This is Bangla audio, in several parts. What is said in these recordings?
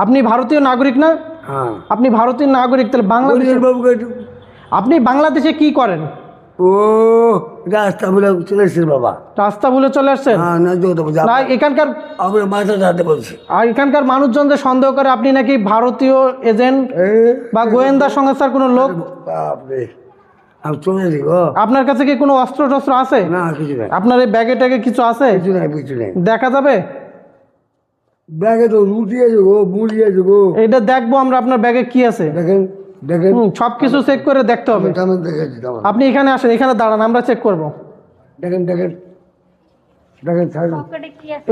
আপনি ভারতীয় নাগরিক না? হ্যাঁ। আপনি ভারতীয় নাগরিক, তাহলে বাংলাদেশ, আপনি বাংলাদেশে কি করেন? ও রাস্তা বলে চলে এসেছে বাবা। রাস্তা ভুলে চলে আসছেন? হ্যাঁ, না না, এখানকার আমরা মাথা দাঁড়াতে বলছি। আর এখানকার মানুষজন যে সন্দেহ করে আপনি নাকি ভারতীয় এজেন্ট বা গোয়েন্দা সংস্থার কোনো লোক। বাপরে, আমি চলে যাই গো। আপনার কাছে কি কোনো অস্ত্র টস্ত্র আছে? না, কিছু নাই। আপনার এই ব্যাগে ট্যাগে কিছু আছে? কিছু নাই, কিছু নাই। দেখা যাবে? ব্যাগে তো রুটি আছে গো, মুড়ি আছে গো। এটা দেখবো আমরা আপনার ব্যাগে কি আছে। দেখেন দেখেন, সবকিছু চেক করে দেখতে হবে। দেখেছি। আপনি এখানে আসেন, এখানে দাঁড়ান, আমরা চেক করব। দেখেন দেখেন দেখেন,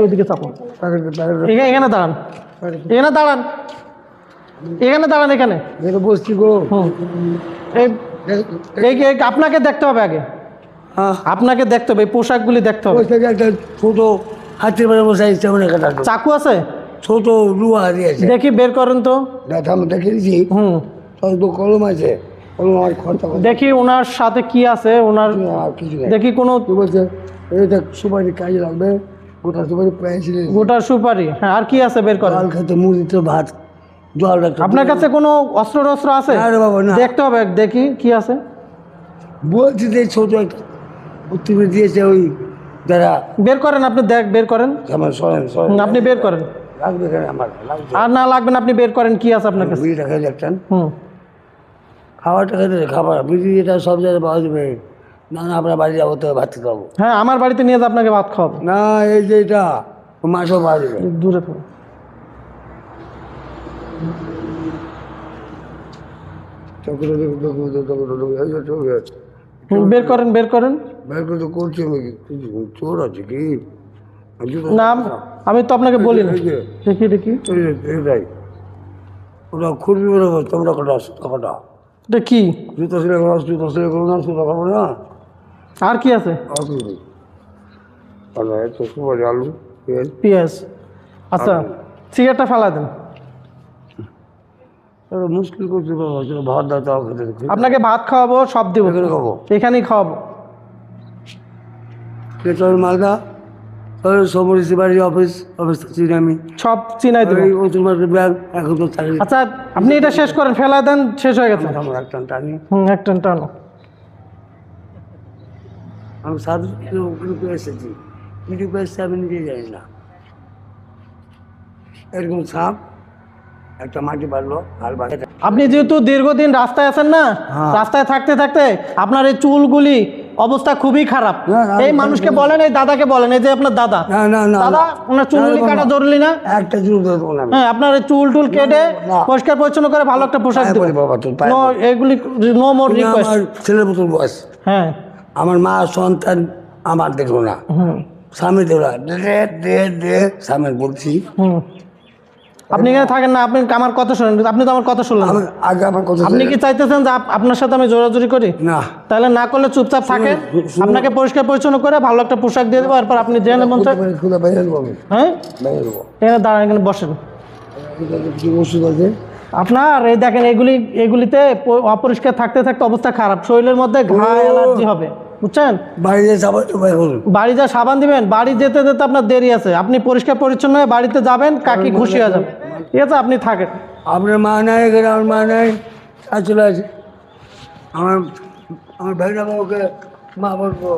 ওইদিকে চাপুন। এখানে দাঁড়ান, এখানে দাঁড়ান, এখানে দাঁড়ান, এখানে বসছি গো। আপনাকে দেখতে হবে আগে, আপনাকে দেখতে হবে, এই পোশাকগুলি দেখতে হবে। একটা ছোট হাতের বাড়ি বসে চাকু আছে? ছোট লুয়া দিয়েছে, দেখি বের করেন তো। আমি দেখে দিচ্ছি। কলম আছে, কলম আমার খরচা। দেখি ওনার সাথে কি আছে, ওনার কিছু দেখি কোনো বলছে এটা সুপারি কাজে লাগবে। গোটা সুপারি পেয়েছিল, গোটা সুপারি। হ্যাঁ, আর কি আছে বের করেন। জল খেতে, মুড়ি তো, ভাত, জল। আপনার কাছে কোনো অস্ত্র টস্ত্র আছে? বাবা না, দেখতে হবে, দেখি কি আছে। বলছি যে ছোট একটা তুমি দিয়েছে ওই যারা। বের করেন, আপনি বের করেন, আমার আপনি বের করেন। লাগবে কেন? আমার লাগবে। আর না লাগবে না, আপনি বের করেন কি আছে আপনার কাছে। বিড়িটা খেয়ে দেখছেন? হুম, খাবারটা খেতে, খাবার বিড়ি এটা সব জায়গায় পাওয়া যাবে না? না, আপনার বাড়ি যাবো তো ভাত খেতে পাবো হ্যাঁ, আমার বাড়িতে নিয়ে যা, আপনাকে ভাত খাওয়াবো। না? এই যে এটা মাছও পাওয়া যাবে। দূরে থাকো। বের করেন, বের করেন। বের করে তো করছি আমি। চোর আছে কি? না, আমি তো আপনাকে বলি না। দেখি দেখি, এটাই ওটা খুবই বড়। তোমরা কটা কটা এটা কি? জুতো সিলাই করো, জুতো সিলাই করো না, সুতো করবো না। আর কি আছে? আর কি নেই। তো সুপারি, আলু, পেঁয়াজ, পেঁয়াজ। আচ্ছা, সিগারেটটা ফেলা দেন। মুশকিল করছে বাবা। চলো ভাত দাও, তাও খেতে দেখি। আপনাকে ভাত খাওয়াবো, সব দিব। এখানে খাবো? এখানেই খাওয়াবো। পেট্রোল মালদা সমরিসি বাড়ি অফিস চিনি আমি, সব চিনাই দেবো। ব্যাগ এখন তো চাকরি। আচ্ছা, আপনি এটা শেষ করেন, ফেলা দেন, শেষ হয়ে গেছে। আমার একটা টানি। এক টান টানো। আমি সাধু গ্রুপে এসেছি, গ্রুপে এসেছি আমি নিজে জানি না। এরকম সাপ একটা মাটি পারলো আর বাকি। আপনি যেহেতু দীর্ঘদিন রাস্তায় আছেন না, রাস্তায় থাকতে থাকতে আপনার এই চুলগুলি অবস্থা খুবই খারাপ। এই মানুষকে বলেন, এই দাদাকে বলেন, এই যে আপনার দাদা, দাদা ওনার চুলগুলি কাটা জরুরি না? একটা চুল দেবো না। হ্যাঁ, আপনার এই চুল টুল কেটে পরিষ্কার পরিচ্ছন্ন করে ভালো একটা পোশাক দেবো। এগুলি নো মোর রিকোয়েস্ট। ছেলের মতন বয়স। হ্যাঁ, আমার মা সন্তান আমার দেখলো না, স্বামী দেখলো দে স্বামী বলছি। আপনি এখানে থাকেন না, আপনি আমার কথা শোনেন। আপনি তো আমার কথা শুনলেন। আগে আমার কথা। আপনি কি চাইতেছেন যে আপনার সাথে আমি জোরাজুরি করি? না, তাহলে না করলে চুপচাপ থাকে। আপনাকে পরিষ্কার পরিচ্ছন্ন করে ভালো একটা পোশাক দিয়ে দেবো, এরপর আপনি জেনে মন চায়। হ্যাঁ, এখানে দাঁড়ান, এখানে বসেন। ওষুধ আছে আপনার এই দেখেন, এগুলিতে অপরিষ্কার থাকতে থাকতে অবস্থা খারাপ, শরীরের মধ্যে ঘা, অ্যালার্জি হবে, বুঝছেন? বাড়ি যা সাবান দিবেন, বাড়ি যেতে যেতে আপনার দেরি আছে। আপনি পরিষ্কার পরিচ্ছন্ন হয়ে বাড়িতে যাবেন, কাকি খুশি হয়ে যাবে। ঠিক আছে, আপনি থাকেন। আপনার মা নাই, এখানে আমার মা নাই, চলে আছে। আমার ভাইরা বাবুকে মা বলবো।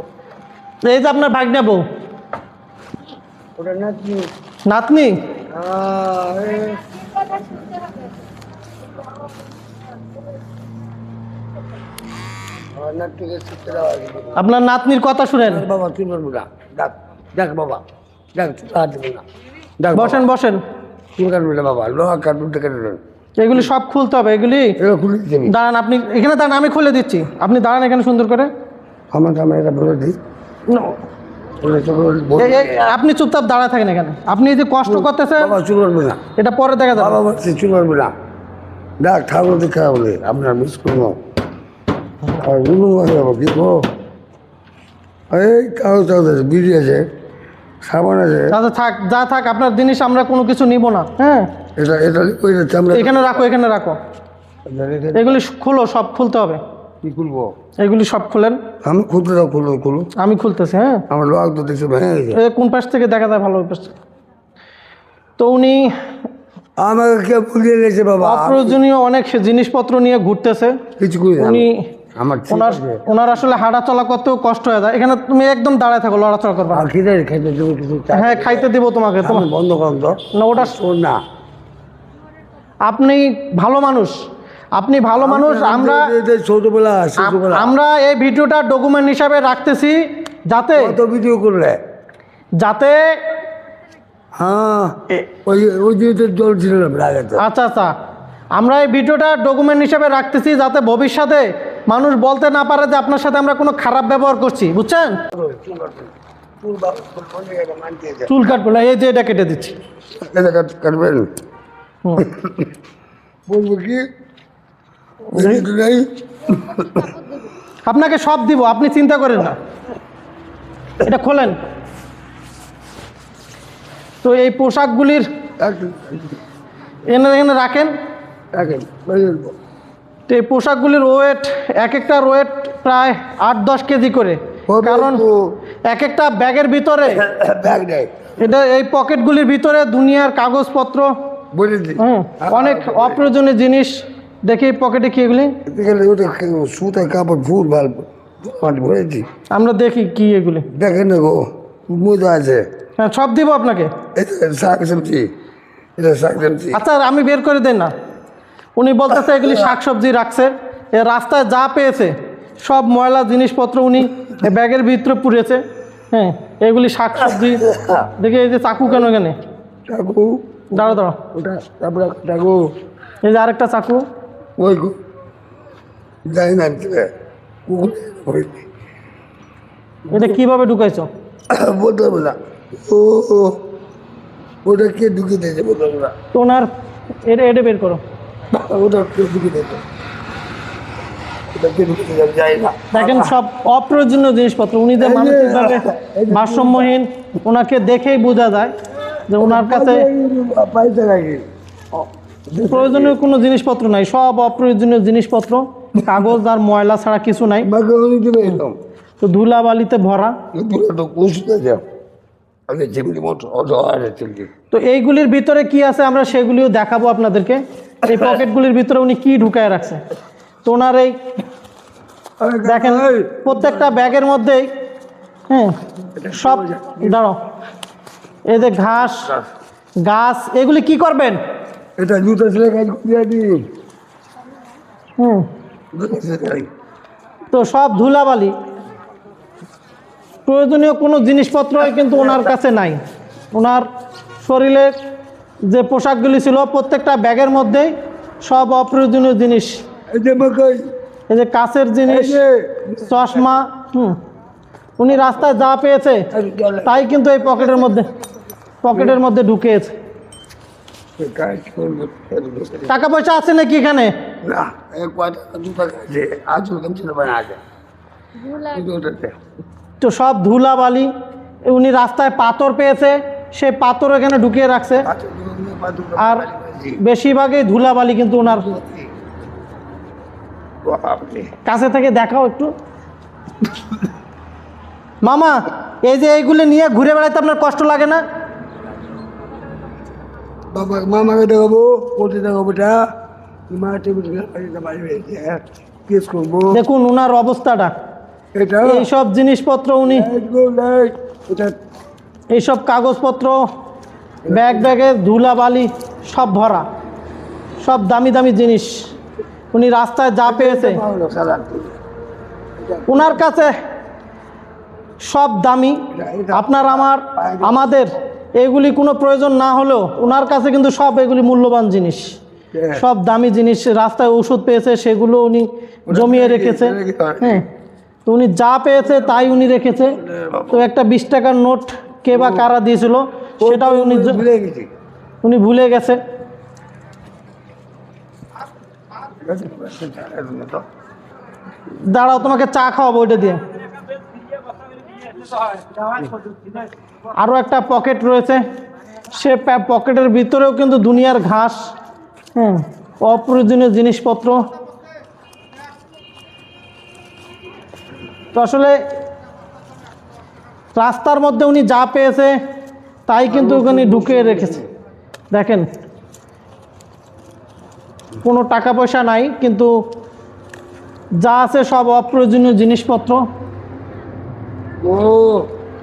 এই যে আপনার ভাগ্নে বউ, ওটা নাতনি। নাতনি? আপনার নাতনির কথা শুনেন। বাবা তুই বলবো না, দেখ বাবা, দেখ বসেন বসেন। চুল কাটবে না বাবা, লোহা কাটবে কেটে দেন। এগুলি সব খুলতে হবে, এগুলি খুলে দিতে। দাঁড়ান, আপনি এখানে দাঁড়ান, আমি খুলে দিচ্ছি। আপনি দাঁড়ান এখানে সুন্দর করে। আমার এটা বলে দিই। আপনি চুপচাপ দাঁড়া থাকেন এখানে। আপনি যে কষ্ট করতেছেন, চুল কাটবে না, এটা পরে দেখা যাবে। বাবা বলছি চুল কাটবে না, দেখ ঠাকুর দেখা বলে আপনার মিস করবো। আর যাবো কি গো, এই কাগজ আছে, বিড়ি আছে, সাবান আছে। আচ্ছা থাক, যা থাক, আপনার জিনিস আমরা কোনো কিছু নিব না। হ্যাঁ, এখানে রাখো, এখানে রাখো। এগুলি খুলো, সব খুলতে হবে। কি খুলবো? এগুলি সব খুলেন। আমি খুলতে দাও, খুলো। আমি খুলতেছি। হ্যাঁ, আমার লোক তো দেখছে ভেঙে গেছে। কোন পাশ থেকে দেখা যায়? ভালো পাশ। তো উনি আমাকে কে বুঝিয়ে নিয়েছে বাবা? অপ্রয়োজনীয় অনেক জিনিসপত্র নিয়ে ঘুরতেছে কিছু করি না। উনি। আমার ওনার আসলে হাঁটা চলা করতেও কষ্ট হয়ে যায়। এখানে তুমি একদম দাঁড়ায় থাকো, লড়াচড়া করবা না। খেতে খেতে দেবো কিছু। হ্যাঁ, খাইতে দিব তোমাকে। তোমার বন্ধ করুন তো। না, ওটা শোন না, আপনি ভালো মানুষ, আপনি ভালো মানুষ। ছোটবেলা আমরা এই ভিডিওটা ডকুমেন্ট হিসাবে রাখতেছি যাতে কত ভিডিও করলে? যাতে হ্যাঁ, ওই যে জল ছিল না আগে তো। আচ্ছা আচ্ছা, আমরা এই ভিডিওটা ডকুমেন্ট হিসাবে রাখতেছি যাতে ভবিষ্যতে মানুষ বলতে না পারে যে আপনার সাথে আমরা কোনো খারাপ ব্যবহার করছি, বুঝছেন? চুল কাটবো না, এই যে এটা কেটে দিচ্ছি। কাটবেন? বলবো কি আপনাকে সব দিব, আপনি চিন্তা করেন না। এটা খোলেন। তো এই পোশাকগুলির এনে এনে রাখেন। তো এই পোশাকগুলির ওয়েট, এক একটা ওয়েট প্রায় 8-10 কেজি করে, কারণ এক একটা ব্যাগের ভিতরে ব্যাগ নেই। এটা এই পকেটগুলির ভিতরে দুনিয়ার কাগজপত্র, অনেক অপ্রয়োজনীয় জিনিস। দেখি পকেটে কি এগুলি? সুতা কাপড় ভুল ভাল ভরেছি। আমরা দেখি কি এগুলি। দেখেন না গো, মজা আছে। হ্যাঁ, সব দিব আপনাকে। শাক সবজি, এটা শাক সবজি। আচ্ছা, আমি বের করে দেন না। উনি বলতেছে এগুলি শাকসবজি রাখছে। এ রাস্তায় যা পেয়েছে সব ময়লা জিনিসপত্র উনি ব্যাগের ভিতরে পুড়েছে। হ্যাঁ, এগুলি শাকসবজি। দেখি এই যে চাকু কেন এখানে? চাকু দাঁড়া দাঁড়া, ওটা তারপরে চাকু, এই যে আরেকটা চাকু। ওই যাই না এটা কিভাবে ঢুকাইছো? বলতে হবে না। ও ওটা কে ঢুকিয়ে দিয়েছে বলতে হবে না। তো ওনার এটা এটা বের করো। ওটা কে ঢুকিয়ে দিয়েছে? ওটা কে ঢুকিয়ে দিয়েছে যাই না। দেখেন, সব অপ্রয়োজনীয় জিনিসপত্র। উনি যে মানসিকভাবে ভারসাম্যহীন, ওনাকে দেখেই বোঝা যায় যে ওনার কাছে পাইতে লাগে প্রয়োজনীয় কোনো জিনিসপত্র নাই। সব অপ্রয়োজনীয় জিনিসপত্র, কাগজ আর ময়লা ছাড়া কিছু নাই। তো ধুলাবালিতে ভরা। তো এইগুলির ভিতরে কি আছে আমরা সেগুলিও দেখাবো আপনাদেরকে। এই পকেটগুলির ভিতরে উনি কি ঢুকায় রাখছে। তো ওনার এই দেখেন প্রত্যেকটা ব্যাগের মধ্যেই, হ্যাঁ, সব। দাঁড়াও, এই যে ঘাস গাছ, এগুলি কি করবেন? এটা জুতো ছেলে কাজ করে দিই। তো সব ধুলাবালি, প্রয়োজনীয় কোনো জিনিসপত্রই কিন্তু ওনার কাছে নাই। ওনার শরীরে যে পোশাকগুলি ছিল প্রত্যেকটা ব্যাগের মধ্যেই সব অপ্রয়োজনীয় জিনিস। এই যে কাছের জিনিস, চশমা। উনি রাস্তায় যা পেয়েছে তাই কিন্তু এই পকেটের মধ্যে ঢুকিয়েছে। টাকা পয়সা আছে নাকি এখানে? তো সব ধুলাবালি। উনি রাস্তায় পাথর পেয়েছে, সেই পাথর এখানে ঢুকিয়ে রাখছে। আর বেশিরভাগই ধুলাবালি কিন্তু ওনার কাছে থেকে দেখাও একটু। মামা, এই যে এইগুলি নিয়ে ঘুরে বেড়াইতে আপনার কষ্ট লাগে না? মামাকে দেখাবো, কোথায় দেখাবো? দেখুন ওনার অবস্থাটা। এইসব জিনিসপত্র উনি, এইসব কাগজপত্র ব্যাগে ধুলাবালি সব ভরা, সব দামি দামি জিনিস। উনি রাস্তায় যা পেয়েছে ওনার কাছে সব দামি। আপনার আমাদের এগুলি কোনো প্রয়োজন না হলেও ওনার কাছে কিন্তু সব এগুলি মূল্যবান জিনিস, সব দামি জিনিস। রাস্তায় ওষুধ পেয়েছে সেগুলো উনি জমিয়ে রেখেছে। হ্যাঁ, তো উনি যা পেয়েছে তাই উনি রেখেছে। তো একটা 20 টাকার নোট কে বা কারা দিয়েছিল সেটাও উনি ভুলে গেছে। দাঁড়াও, তোমাকে চা খাওয়াবো ওইটা দিয়ে। আরও একটা পকেট রয়েছে, সে পকেটের ভিতরেও কিন্তু দুনিয়ার ঘাস, অপ্রয়োজনীয় জিনিসপত্র। তো আসলে রাস্তার মধ্যে উনি যা পেয়েছে তাই কিন্তু ওখানে ঢুকিয়ে রেখেছে। দেখেন কোনো টাকা পয়সা নাই, কিন্তু যা আছে সব অপ্রয়োজনীয় জিনিসপত্র। ও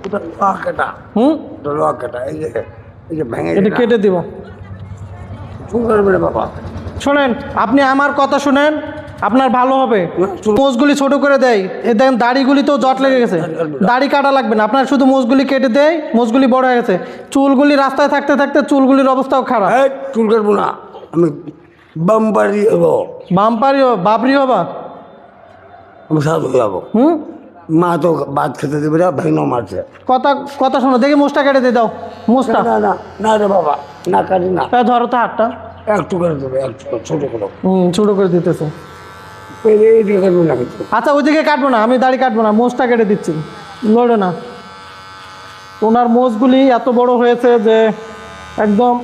ওটা লোহা কাটা, ওটা লোহা কাটা, এই যে ভেঙে এটা কেটে দিব। সুন্দর করে বাবা। শোনেন, আপনি আমার কথা শুনেন, আপনার ভালো হবে। মোষগুলি ছোট করে দেয়, এ দেখেন দাড়িগুলি তো জট লেগে গেছে, দাড়ি কাটা লাগবে না আপনার, শুধু মোষগুলি কেটে দেয়, মোষগুলি বড় হয়ে গেছে। চুলগুলি রাস্তায় থাকতে থাকতে চুলগুলির অবস্থাও খারাপ। এই চুল কাটবো না, আমি বাম্পারি হবো, বাম্পারি বাবরি হবা। আমি সাধু হয়ে যাবো। মা তো ভাত খেতে দেবে না, ভেঙে মারছে। কথা কথা শোনো, দেখি মোষটা কেটে দিয়ে দাও, মোষটা। না না না রে বাবা, না কাটি না, ধরো তো হাতটা। একটু করে দেবে, একটু ছোট করে। ছোট করে দিতেছে। এইদিকে কাটবো না কিন্তু। আচ্ছা ওইদিকে কাটবো না, আমি দাড়ি কাটবো না, মোষটা কেটে দিচ্ছি, লড়ে না। ওনার মোষগুলি এত বড় হয়েছে যে একদম,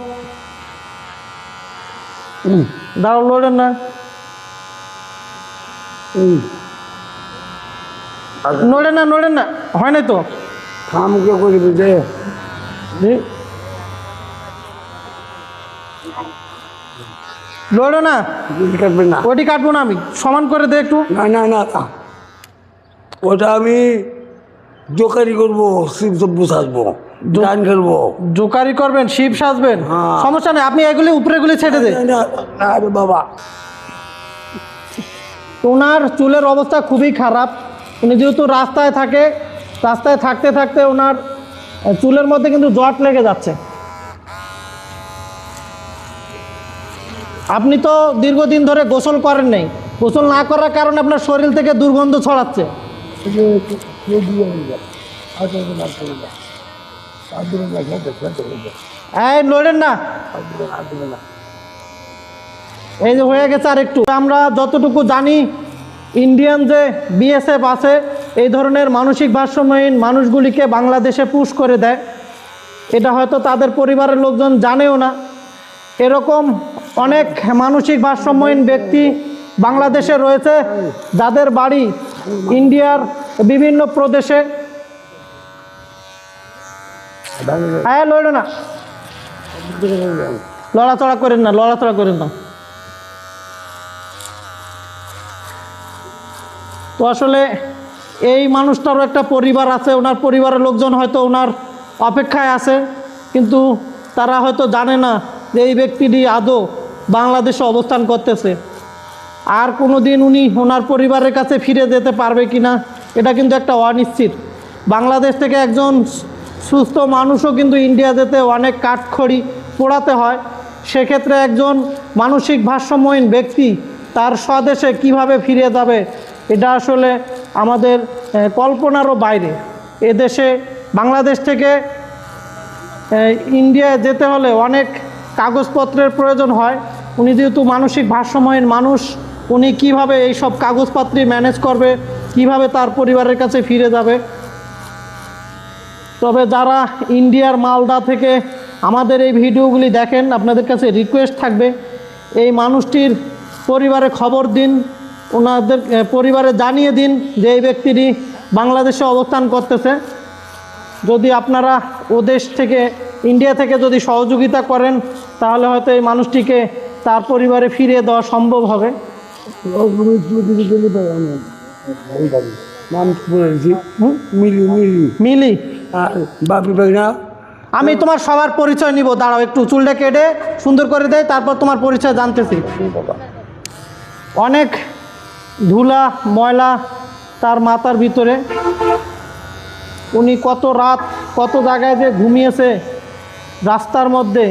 দাঁড়াও, লড়েন না, নড়েন না, নড়েন না, হয় নাই তো। খামকে করবি যে লড়ো না, কাটবে না, ওটি কাটবো না, আমি সমান করে দে একটু। না না না না। ওটা আমি জোকারি করবো, শিব সব্বু সাজবো, গান খেলবো। জোকারি করবেন, শিব সাজবেন, হ্যাঁ। সমস্যা নেই, আপনি এগুলি উপরেগুলি ছেড়ে দে। না, না রে বাবা, ওনার চুলের অবস্থা খুবই খারাপ। উনি যেহেতু রাস্তায় থাকে, রাস্তায় থাকতে থাকতে ওনার চুলের মধ্যে কিন্তু জট লেগে যাচ্ছে। আপনি তো দীর্ঘদিন ধরে গোসল করেন নাই, গোসল না করার কারণে আপনার শরীর থেকে দুর্গন্ধ ছড়াচ্ছে। এই লড়েন না, এই যে হয়ে গেছে। আর একটু, আমরা যতটুকু জানি ইন্ডিয়ান যে বিএসএফ আছে, এই ধরনের মানসিক ভারসাম্যহীন মানুষগুলিকে বাংলাদেশে পুশ করে দেয়। এটা হয়তো তাদের পরিবারের লোকজন জানেও না। এরকম অনেক মানসিক ভারসাম্যহীন ব্যক্তি বাংলাদেশে রয়েছে, যাদের বাড়ি ইন্ডিয়ার বিভিন্ন প্রদেশে। হ্যাঁ লড়ো না, লড়াচড়া করেন না, লড়াচড়া করেন না। তো আসলে এই মানুষটারও একটা পরিবার আছে, ওনার পরিবারের লোকজন হয়তো ওনার অপেক্ষায় আছে, কিন্তু তারা হয়তো জানে না যে এই ব্যক্তিটি আদৌ বাংলাদেশে অবস্থান করতেছে। আর কোনো দিন উনি ওনার পরিবারের কাছে ফিরে যেতে পারবে কি না, এটা কিন্তু একটা অনিশ্চিত। বাংলাদেশ থেকে একজন সুস্থ মানুষও কিন্তু ইন্ডিয়া যেতে অনেক কাঠখড়ি পোড়াতে হয়। সেক্ষেত্রে একজন মানসিক ভারসাম্যহীন ব্যক্তি তার স্বদেশে কিভাবে ফিরে যাবে, এটা আসলে আমাদের কল্পনারও বাইরে। এদেশে বাংলাদেশ থেকে ইন্ডিয়া যেতে হলে অনেক কাগজপত্রের প্রয়োজন হয়। উনি যেহেতু মানসিক ভারসাম্যহীন মানুষ, উনি কিভাবে এই সব কাগজপত্র ম্যানেজ করবে, কিভাবে তার পরিবারের কাছে ফিরে যাবে। তবে যারা ইন্ডিয়ার মালদা থেকে আমাদের এই ভিডিওগুলি দেখেন, আপনাদের কাছে রিকোয়েস্ট থাকবে, এই মানুষটির পরিবারে খবর দিন, ওনাদের পরিবারে জানিয়ে দিন যে এই ব্যক্তিটি বাংলাদেশে অবস্থান করতেছে। যদি আপনারা ওদেশ থেকে, ইন্ডিয়া থেকে যদি সহযোগিতা করেন, তাহলে হয়তো এই মানুষটিকে তার পরিবারে ফিরিয়ে দেওয়া সম্ভব হবে। মিলি, আমি তোমার সবার পরিচয় নিব, দাঁড়াও একটু, চুলটা কেটে সুন্দর করে দেয়, তারপর তোমার পরিচয় জানতেছি। অনেক ধুলা ময়লা তার মাথার ভিতরে, উনি কত রাত কত জায়গায় যে ঘুমিয়েছে রাস্তার মধ্যে,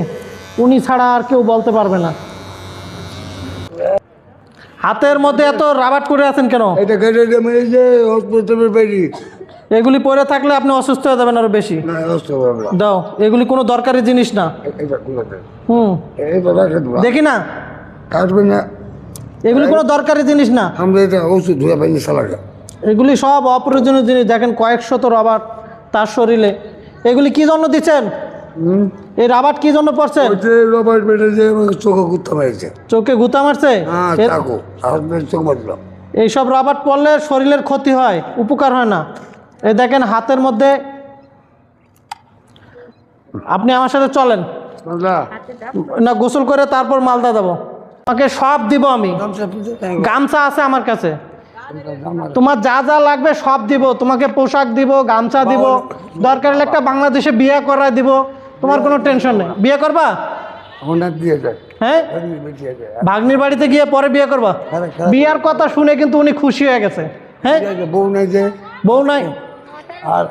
উনি ছাড়া আর কেউ বলতে পারবে না। হাতের মধ্যে এত রাবাট করে আছেন কেন? এগুলি পরে থাকলে আপনি অসুস্থ হয়ে যাবেন আরো বেশি। দাও, এগুলি কোনো দরকারি জিনিস না। দেখি না, এগুলি কোনো দরকারি জিনিস না। এগুলি সব অপ্রয়োজনীয় জিনিস। দেখেন কয়েকশত রাবার তার শরীরে। এগুলি কি জন্য দিচ্ছেন? এই রাবার কি জন্য পড়ছে? চোখে গুতা মারছে। এইসব রাবার পড়লে শরীরের ক্ষতি হয়, উপকার হয় না। এই দেখেন হাতের মধ্যে। আপনি আমার সাথে চলেন না, গোসল করে তারপর মালদা যাবো। তোমাকে সব দিব আমি, গামছা আছে আমার কাছে, তোমার যা যা লাগবে সব দিব, তোমাকে পোশাক দিব, গামছা দিব, দরকার হলে একটা বাংলাদেশে বিয়ে করায় দিব, তোমার কোনো টেনশন নেই। বিয়ে করবা? হ্যাঁ, ভাগ্নির বাড়িতে গিয়ে পরে বিয়ে করবা? বিয়ার কথা শুনে কিন্তু উনি খুশি হয়ে গেছে। হ্যাঁ, বউ নাই যে, বউ নাই, আর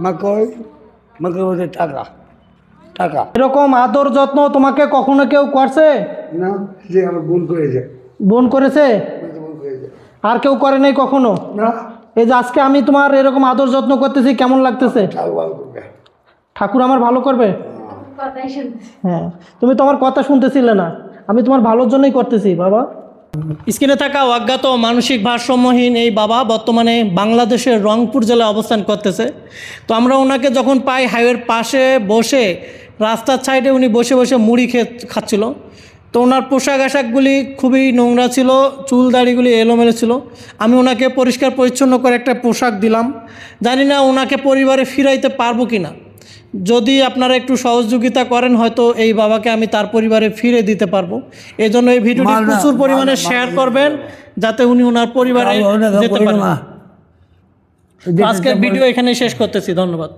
মাকে টাকা টাকা এরকম আদর যত্ন তোমাকে কখনো কেউ করছে? না, যে আমার বোন করেছে। বোন করেছে? বোন করেছে আর কেউ করে নাই কখনো? না। এই যে আজকে আমি তোমার এরকম আদর যত্ন করতেছি, কেমন লাগতেছে? ঠাকুর ভালো করবে। ঠাকুর আমার ভালো করবে? হ্যাঁ, তুমি তো আমার কথা শুনতেছিলে না, আমি তোমার ভালোর জন্যই করতেছি বাবা। স্ক্রিনে থাকা অজ্ঞাত মানসিক ভারসাম্যহীন এই বাবা বর্তমানে বাংলাদেশের রংপুর জেলায় অবস্থান করতেছে। তো আমরা ওনাকে যখন পাই হাইওয়ের পাশে বসে, রাস্তার সাইডে উনি বসে বসে মুড়ি খাচ্ছিল। তো ওনার পোশাক আশাকগুলি খুবই নোংরা ছিল, চুল দাড়িগুলি এলোমেলো ছিল। আমি ওনাকে পরিষ্কার পরিচ্ছন্ন করে একটা পোশাক দিলাম, জানি না ওনাকে পরিবারে ফিরাইতে পারবো কি না। যদি আপনারা একটু সহযোগিতা করেন, হয়তো এই বাবাকে আমি তার পরিবারে ফিরে দিতে পারবো। এই জন্য এই ভিডিওটি প্রচুর পরিমাণে শেয়ার করবেন, যাতে উনি ওনার পরিবারে যেতে পারেন। আজকের ভিডিও এখানে শেষ করতেছি, ধন্যবাদ।